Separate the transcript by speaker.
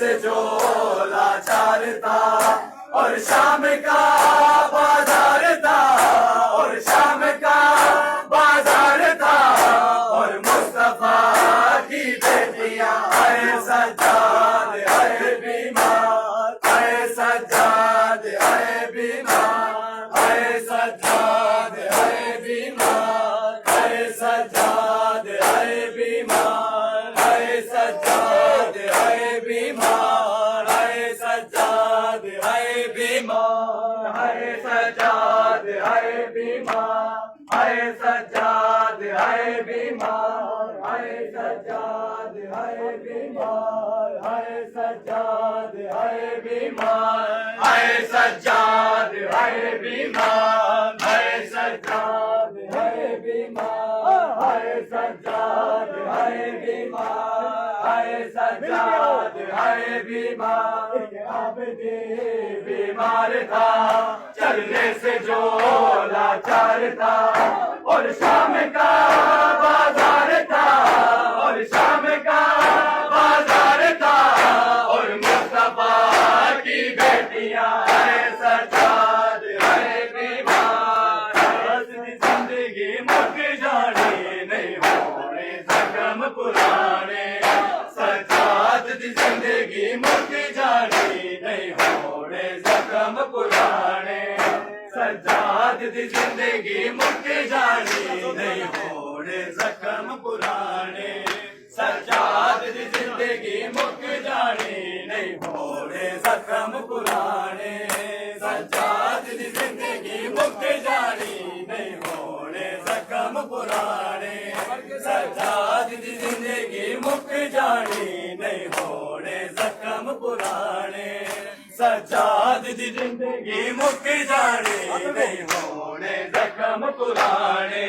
Speaker 1: से जो लाचार था, और शाम का बाजार था, और शाम का बाजार था, और मुस्तफा की बेटियां आए सज्जाद आए बीमार, आए सज्जाद आए बीमार, आए सज्जाद आए बीमार, आए सज्जाद आए बीमार, आए सज्जाद आए बीमार, आए सज्जाद आए बीमार, आए सज्जाद आए बीमार, आए सज्जाद आए बीमार, आए सज्जाद आए बीमार, आए सज्जाद आए बीमार, आए सज्जाद आए बीमार, आए सज्जाद आए बीमार, आए सज्जाद आए बीमार, आए सज्जाद आए बीमार। आबदी बीमार था, चलने से जो लाचार था, और शाम का बाजार था, और शाम का बाजार था, और मुस्तफा की बेटियां आए सज्जाद आए बीमार। जिंदगी मुक जानी नहीं होने जख्म पुराने, सज्जाद दी जिंदगी मुक जानी नहीं होने जख्म पुराने, सज्जाद दी जिंदगी मुक जानी नहीं होने जख्म पुराने, सज्जाद दी जिंदगी मुक जानी नहीं होने जख्म पुराने, सज्जाद दी जिंदगी मुक जानी नहीं होने जख्म पुराने, सज्जाद दी जिंदगी मुक जानी नहीं होने जख्म पुराने, सज्जाद दी जिंदगी मुक जानी नहीं होने जख्म पुराने,